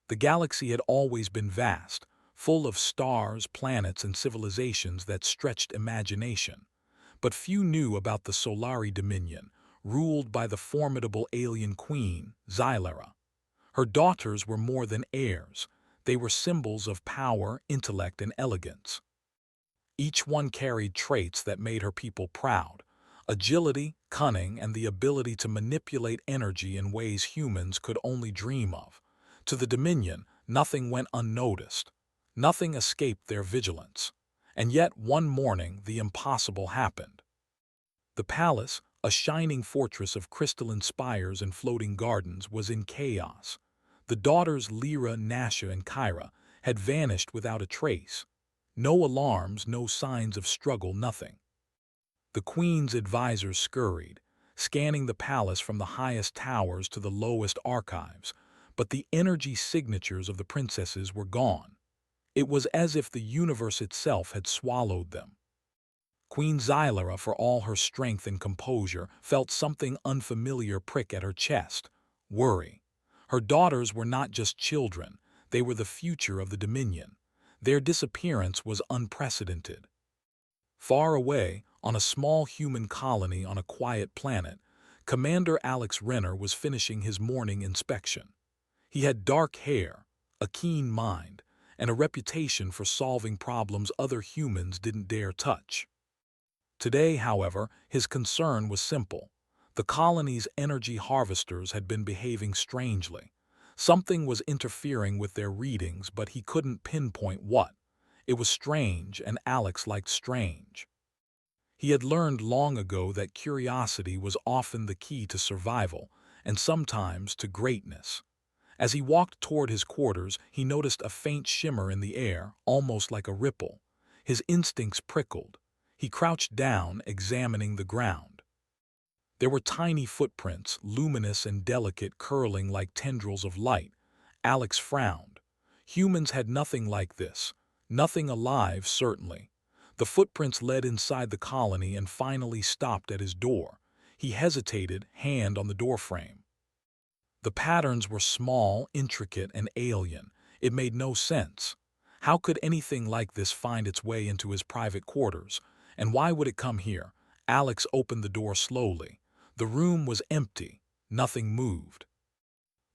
The galaxy had always been vast, full of stars, planets, and civilizations that stretched imagination. But few knew about the Solari Dominion, ruled by the formidable alien queen, Xylera. Her daughters were more than heirs. They were symbols of power, intellect, and elegance. Each one carried traits that made her people proud: agility, cunning, and the ability to manipulate energy in ways humans could only dream of. To the Dominion, nothing went unnoticed. Nothing escaped their vigilance. And yet, one morning, the impossible happened. The palace, a shining fortress of crystalline spires and floating gardens, was in chaos. The daughters Lyra, Nasha, and Kyra had vanished without a trace. No alarms, no signs of struggle, nothing. The queen's advisors scurried, scanning the palace from the highest towers to the lowest archives, but the energy signatures of the princesses were gone. It was as if the universe itself had swallowed them. Queen Xylera, for all her strength and composure, felt something unfamiliar prick at her chest: worry. Her daughters were not just children, they were the future of the Dominion. Their disappearance was unprecedented. Far away, on a small human colony on a quiet planet, Commander Alex Renner was finishing his morning inspection. He had dark hair, a keen mind, and a reputation for solving problems other humans didn't dare touch. Today, however, his concern was simple. The colony's energy harvesters had been behaving strangely. Something was interfering with their readings, but he couldn't pinpoint what. It was strange, and Alex liked strange. He had learned long ago that curiosity was often the key to survival, and sometimes to greatness. As he walked toward his quarters, he noticed a faint shimmer in the air, almost like a ripple. His instincts prickled. He crouched down, examining the ground. There were tiny footprints, luminous and delicate, curling like tendrils of light. Alex frowned. Humans had nothing like this. Nothing alive, certainly. The footprints led inside the colony and finally stopped at his door. He hesitated, hand on the doorframe. The patterns were small, intricate, and alien. It made no sense. How could anything like this find its way into his private quarters? And why would it come here? Alex opened the door slowly. The room was empty. Nothing moved.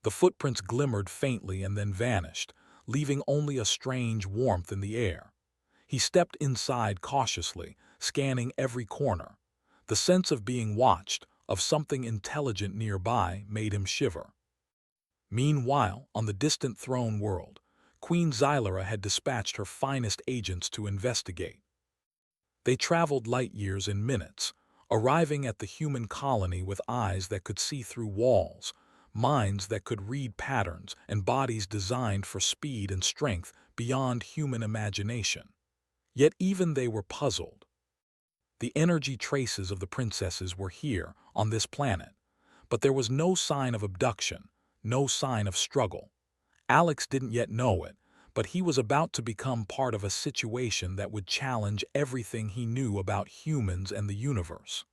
The footprints glimmered faintly and then vanished, leaving only a strange warmth in the air. He stepped inside cautiously, scanning every corner. The sense of being watched, of something intelligent nearby, made him shiver. Meanwhile, on the distant throne world, Queen Xylera had dispatched her finest agents to investigate. They traveled light years in minutes, arriving at the human colony with eyes that could see through walls, minds that could read patterns, and bodies designed for speed and strength beyond human imagination. Yet even they were puzzled. The energy traces of the princesses were here, on this planet, but there was no sign of abduction, no sign of struggle. Alex didn't yet know it, but he was about to become part of a situation that would challenge everything he knew about humans and the universe.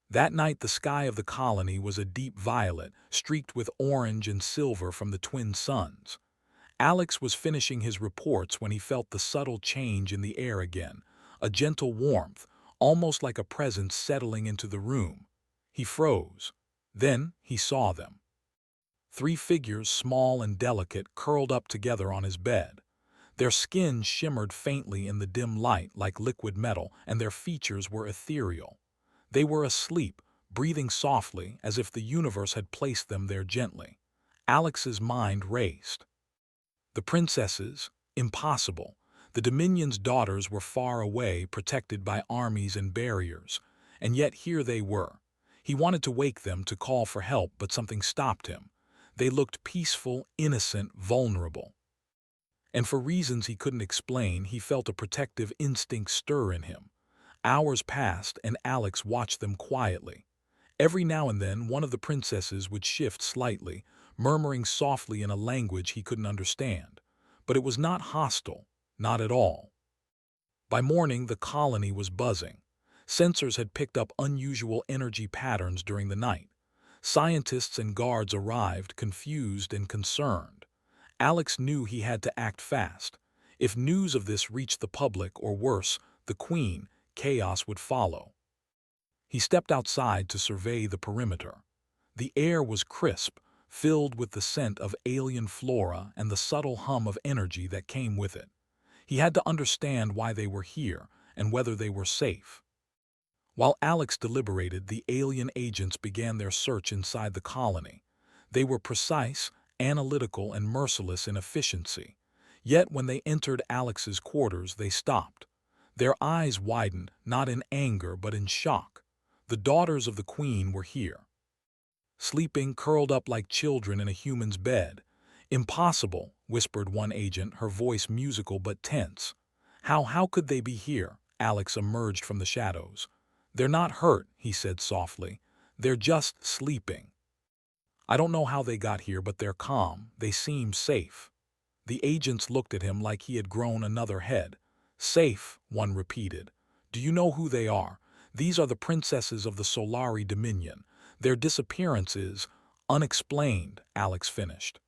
That night, the sky of the colony was a deep violet, streaked with orange and silver from the twin suns. Alex was finishing his reports when he felt the subtle change in the air again, a gentle warmth, almost like a presence settling into the room. He froze. Then he saw them. 3 figures, small and delicate, curled up together on his bed. Their skin shimmered faintly in the dim light like liquid metal, and their features were ethereal. They were asleep, breathing softly, as if the universe had placed them there gently. Alex's mind raced. The princesses? Impossible. The Dominion's daughters were far away, protected by armies and barriers. And yet here they were. He wanted to wake them, to call for help, but something stopped him. They looked peaceful, innocent, vulnerable. And for reasons he couldn't explain, he felt a protective instinct stir in him. Hours passed, and Alex watched them quietly. Every now and then, one of the princesses would shift slightly, murmuring softly in a language he couldn't understand. But it was not hostile, not at all. By morning, the colony was buzzing. Sensors had picked up unusual energy patterns during the night. Scientists and guards arrived, confused and concerned. Alex knew he had to act fast. If news of this reached the public, or worse, the Queen, chaos would follow. He stepped outside to survey the perimeter. The air was crisp, filled with the scent of alien flora and the subtle hum of energy that came with it. He had to understand why they were here and whether they were safe. While Alex deliberated, the alien agents began their search inside the colony. They were precise, analytical, and merciless in efficiency. Yet when they entered Alex's quarters, they stopped. Their eyes widened, not in anger but in shock. The daughters of the Queen were here, sleeping curled up like children in a human's bed. "Impossible," whispered one agent, her voice musical but tense. How could they be here?" Alex emerged from the shadows. "They're not hurt," he said softly. "They're just sleeping. I don't know how they got here, but they're calm. They seem safe." The agents looked at him like he had grown another head. "Safe," one repeated. "Do you know who they are? These are the princesses of the Solari Dominion. Their disappearance is unexplained," Alex finished.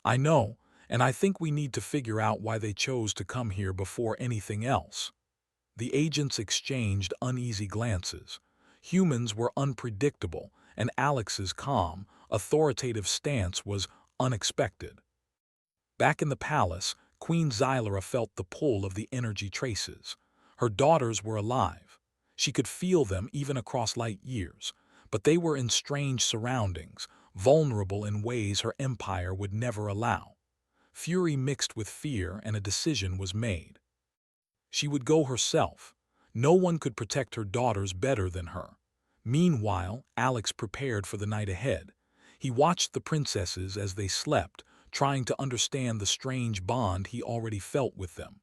"I know, and I think we need to figure out why they chose to come here before anything else." The agents exchanged uneasy glances. Humans were unpredictable, and Alex's calm, authoritative stance was unexpected. Back in the palace, Queen Xylara felt the pull of the energy traces. Her daughters were alive. She could feel them even across light years, but they were in strange surroundings, vulnerable in ways her empire would never allow. Fury mixed with fear, and a decision was made. She would go herself. No one could protect her daughters better than her. Meanwhile, Alex prepared for the night ahead. He watched the princesses as they slept, trying to understand the strange bond he already felt with them.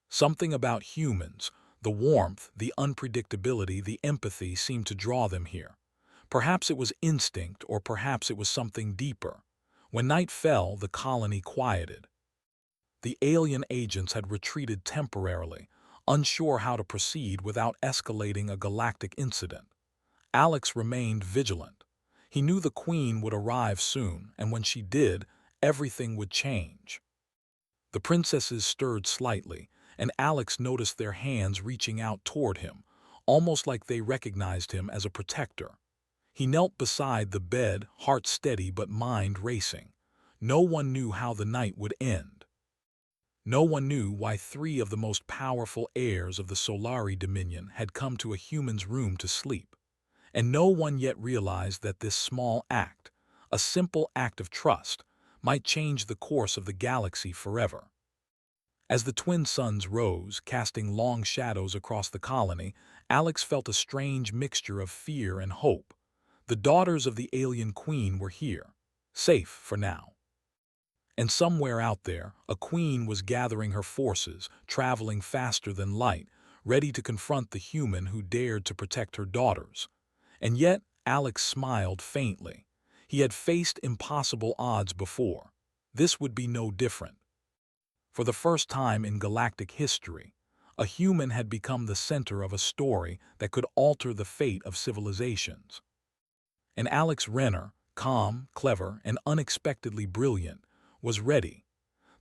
Something about humans, the warmth, the unpredictability, the empathy, seemed to draw them here. Perhaps it was instinct, or perhaps it was something deeper. When night fell, the colony quieted. The alien agents had retreated temporarily, unsure how to proceed without escalating a galactic incident. Alex remained vigilant. He knew the Queen would arrive soon, and when she did, everything would change. The princesses stirred slightly, and Alex noticed their hands reaching out toward him, almost like they recognized him as a protector. He knelt beside the bed, heart steady but mind racing. No one knew how the night would end. No one knew why 3 of the most powerful heirs of the Solari Dominion had come to a human's room to sleep. And no one yet realized that this small act, a simple act of trust, might change the course of the galaxy forever. As the twin suns rose, casting long shadows across the colony, Alex felt a strange mixture of fear and hope. The daughters of the alien Queen were here, safe for now. And somewhere out there, a queen was gathering her forces, traveling faster than light, ready to confront the human who dared to protect her daughters. And yet, Alex smiled faintly. He had faced impossible odds before. This would be no different. For the first time in galactic history, a human had become the center of a story that could alter the fate of civilizations. And Alex Renner, calm, clever, and unexpectedly brilliant, was ready.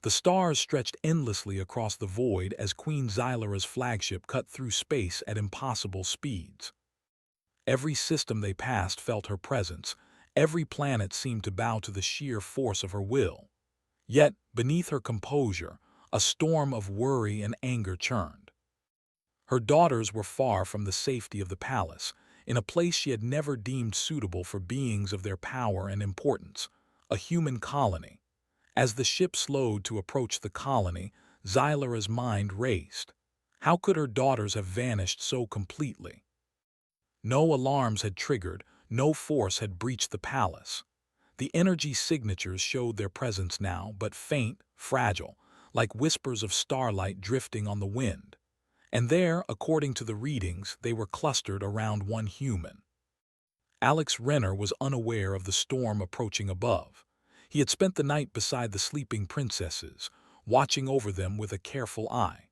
The stars stretched endlessly across the void as Queen Xylara's flagship cut through space at impossible speeds. Every system they passed felt her presence. Every planet seemed to bow to the sheer force of her will. Yet, beneath her composure, a storm of worry and anger churned. Her daughters were far from the safety of the palace, in a place she had never deemed suitable for beings of their power and importance, a human colony. As the ship slowed to approach the colony, Xylara's mind raced. How could her daughters have vanished so completely? No alarms had triggered, no force had breached the palace. The energy signatures showed their presence now, but faint, fragile, like whispers of starlight drifting on the wind. And there, according to the readings, they were clustered around one human. Alex Renner was unaware of the storm approaching above. He had spent the night beside the sleeping princesses, watching over them with a careful eye.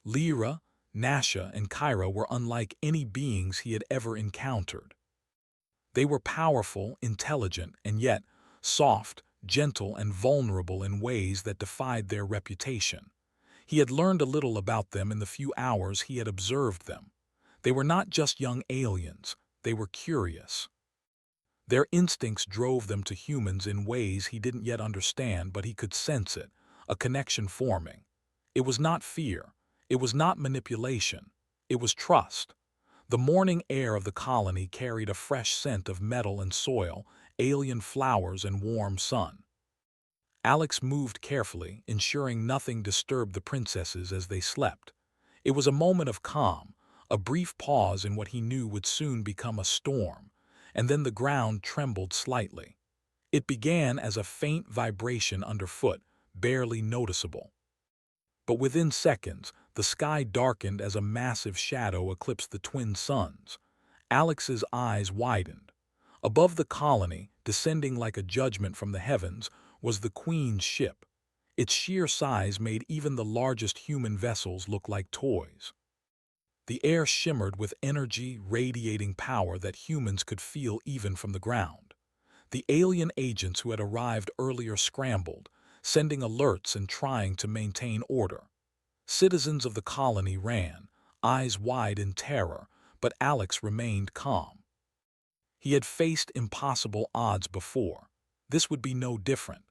Lyra, Nasha, and Kyra were unlike any beings he had ever encountered. They were powerful, intelligent, and yet soft, gentle and vulnerable in ways that defied their reputation. He had learned a little about them in the few hours he had observed them. They were not just young aliens, they were curious. Their instincts drove them to humans in ways he didn't yet understand, but he could sense it, a connection forming. It was not fear, it was not manipulation, it was trust. The morning air of the colony carried a fresh scent of metal and soil, alien flowers and warm sun. Alex moved carefully, ensuring nothing disturbed the princesses as they slept. It was a moment of calm, a brief pause in what he knew would soon become a storm, and then the ground trembled slightly. It began as a faint vibration underfoot, barely noticeable. But within seconds, the sky darkened as a massive shadow eclipsed the twin suns. Alex's eyes widened. Above the colony, descending like a judgment from the heavens, was the Queen's ship. Its sheer size made even the largest human vessels look like toys. The air shimmered with energy, radiating power that humans could feel even from the ground. The alien agents who had arrived earlier scrambled, sending alerts and trying to maintain order. Citizens of the colony ran, eyes wide in terror, but Alex remained calm. He had faced impossible odds before. This would be no different.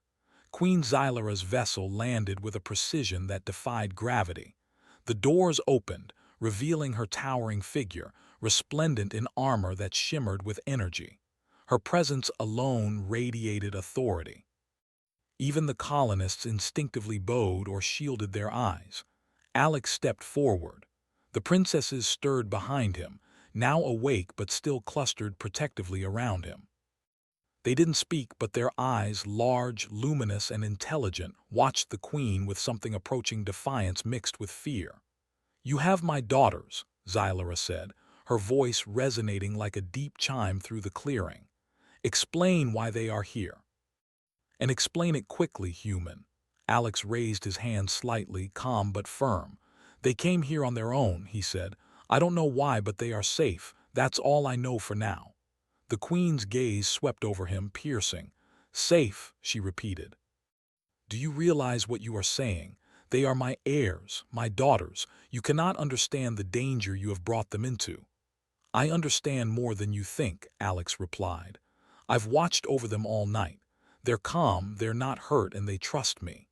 Queen Xylara's vessel landed with a precision that defied gravity. The doors opened, revealing her towering figure, resplendent in armor that shimmered with energy. Her presence alone radiated authority. Even the colonists instinctively bowed or shielded their eyes. Alex stepped forward. The princesses stirred behind him, now awake but still clustered protectively around him. They didn't speak, but their eyes, large, luminous, and intelligent, watched the Queen with something approaching defiance mixed with fear. "You have my daughters," Xylara said, her voice resonating like a deep chime through the clearing. "Explain why they are here." "And explain it quickly, human." Alex raised his hand slightly, calm but firm. "They came here on their own," he said. "I don't know why, but they are safe. That's all I know for now." The Queen's gaze swept over him, piercing. "Safe," she repeated. "Do you realize what you are saying? They are my heirs, my daughters. You cannot understand the danger you have brought them into." "I understand more than you think," Alex replied. "I've watched over them all night. They're calm, they're not hurt, and they trust me.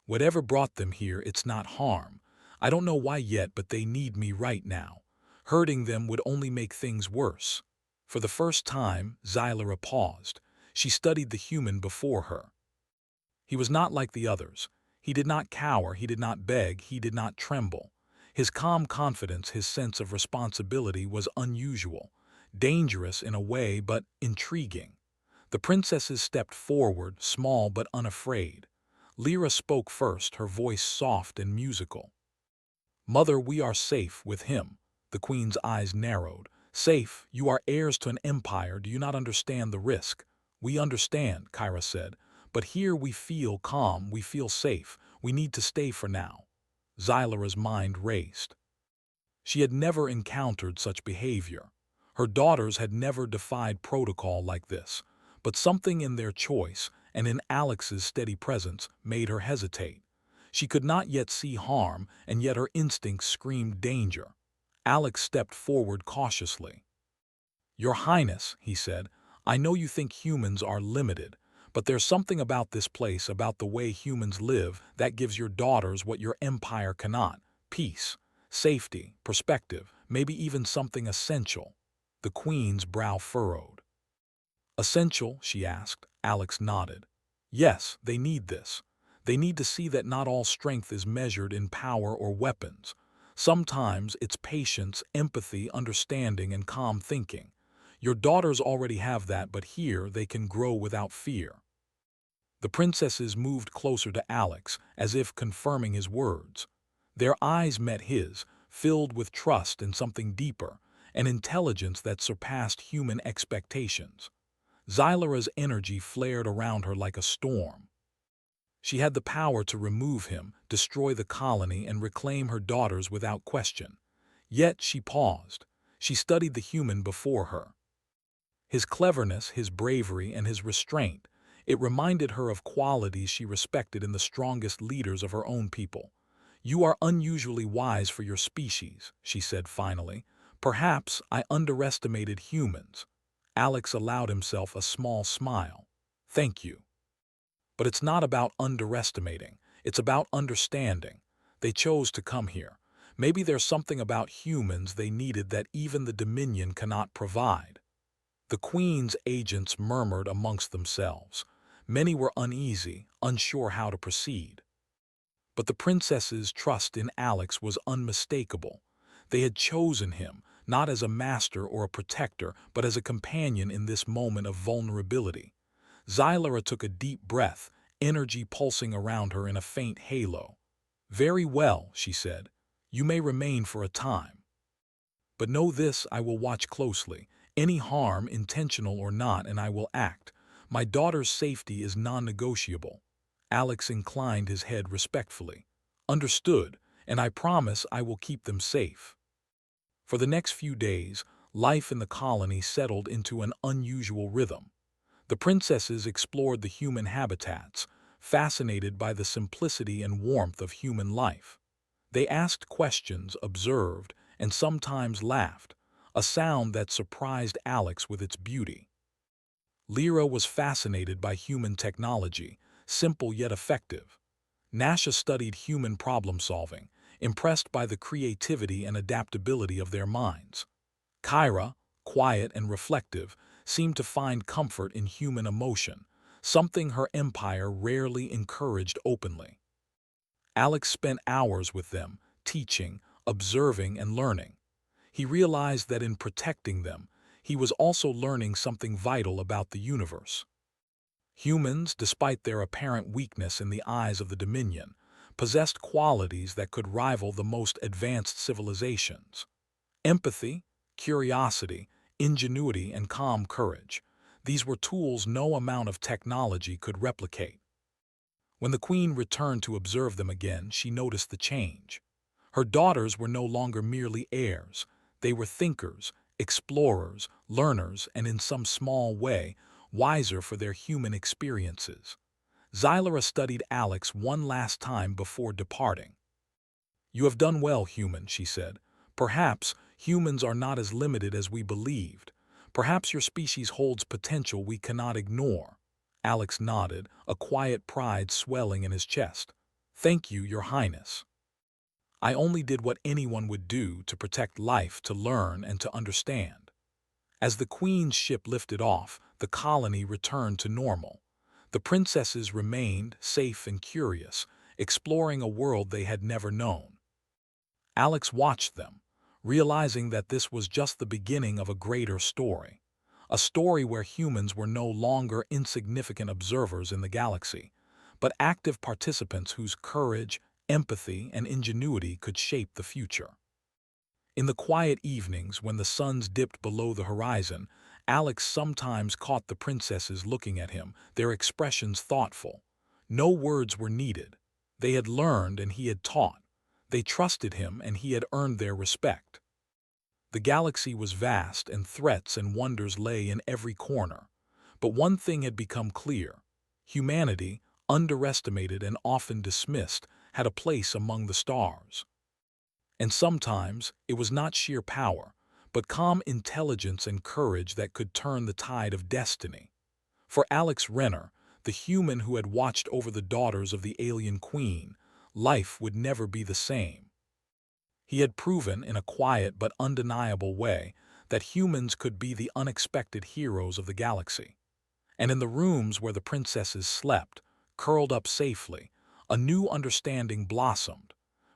Whatever brought them here, it's not harm. I don't know why yet, but they need me right now. Hurting them would only make things worse." For the first time, Xylara paused. She studied the human before her. He was not like the others. He did not cower, he did not beg, he did not tremble. His calm confidence, his sense of responsibility was unusual, dangerous in a way, but intriguing. The princesses stepped forward, small but unafraid. Lyra spoke first, her voice soft and musical. "Mother, we are safe with him." The Queen's eyes narrowed. "Safe, you are heirs to an empire. Do you not understand the risk?" "We understand," Kyra said. "But here we feel calm, we feel safe. We need to stay for now." Xylara's mind raced. She had never encountered such behavior. Her daughters had never defied protocol like this. But something in their choice, and in Alex's steady presence, made her hesitate. She could not yet see harm, and yet her instincts screamed danger. Alex stepped forward cautiously. "Your Highness," he said, "I know you think humans are limited, but there's something about this place, about the way humans live, that gives your daughters what your empire cannot: peace, safety, perspective, maybe even something essential." The Queen's brow furrowed. "Essential?" she asked. Alex nodded. "Yes, they need this. They need to see that not all strength is measured in power or weapons. Sometimes it's patience, empathy, understanding, and calm thinking. Your daughters already have that, but here they can grow without fear." The princesses moved closer to Alex, as if confirming his words. Their eyes met his, filled with trust and something deeper, an intelligence that surpassed human expectations. Xylara's energy flared around her like a storm. She had the power to remove him, destroy the colony, and reclaim her daughters without question. Yet she paused. She studied the human before her. His cleverness, his bravery, and his restraint. It reminded her of qualities she respected in the strongest leaders of her own people. "You are unusually wise for your species," she said finally. "Perhaps I underestimated humans." Alex allowed himself a small smile. "Thank you. But it's not about underestimating. It's about understanding. They chose to come here. Maybe there's something about humans they needed that even the Dominion cannot provide." The Queen's agents murmured amongst themselves. Many were uneasy, unsure how to proceed. But the princess's trust in Alex was unmistakable. They had chosen him, not as a master or a protector, but as a companion in this moment of vulnerability. Xylara took a deep breath, energy pulsing around her in a faint halo. "Very well," she said. "You may remain for a time. But know this, I will watch closely. Any harm, intentional or not, and I will act. My daughter's safety is non-negotiable." Alex inclined his head respectfully. "Understood, and I promise I will keep them safe." For the next few days, life in the colony settled into an unusual rhythm. The princesses explored the human habitats, fascinated by the simplicity and warmth of human life. They asked questions, observed, and sometimes laughed, a sound that surprised Alex with its beauty. Lyra was fascinated by human technology, simple yet effective. Nasha studied human problem-solving, impressed by the creativity and adaptability of their minds. Kyra, quiet and reflective, seemed to find comfort in human emotion, something her empire rarely encouraged openly. Alex spent hours with them, teaching, observing, and learning. He realized that in protecting them, he was also learning something vital about the universe. Humans, despite their apparent weakness in the eyes of the Dominion, possessed qualities that could rival the most advanced civilizations. Empathy, curiosity, ingenuity, and calm courage. These were tools no amount of technology could replicate. When the Queen returned to observe them again, she noticed the change. Her daughters were no longer merely heirs. They were thinkers, explorers, learners, and in some small way, wiser for their human experiences. Xylara studied Alex one last time before departing. "You have done well, human," she said. "Perhaps humans are not as limited as we believed. Perhaps your species holds potential we cannot ignore." Alex nodded, a quiet pride swelling in his chest. "Thank you, Your Highness. I only did what anyone would do to protect life, to learn, and to understand." As the Queen's ship lifted off, the colony returned to normal. The princesses remained, safe and curious, exploring a world they had never known. Alex watched them, realizing that this was just the beginning of a greater story. A story where humans were no longer insignificant observers in the galaxy, but active participants whose courage, empathy, and ingenuity could shape the future. In the quiet evenings when the suns dipped below the horizon, Alex sometimes caught the princesses looking at him, their expressions thoughtful. No words were needed. They had learned and he had taught. They trusted him and he had earned their respect. The galaxy was vast and threats and wonders lay in every corner. But one thing had become clear. Humanity, underestimated and often dismissed, had a place among the stars. And sometimes it was not sheer power, but calm intelligence and courage that could turn the tide of destiny. For Alex Renner, the human who had watched over the daughters of the alien queen, life would never be the same. He had proven in a quiet but undeniable way that humans could be the unexpected heroes of the galaxy. And in the rooms where the princesses slept, curled up safely, a new understanding blossomed.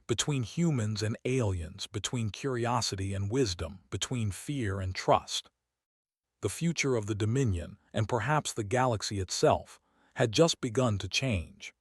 Between humans and aliens, between curiosity and wisdom, between fear and trust. The future of the Dominion, and perhaps the galaxy itself, had just begun to change.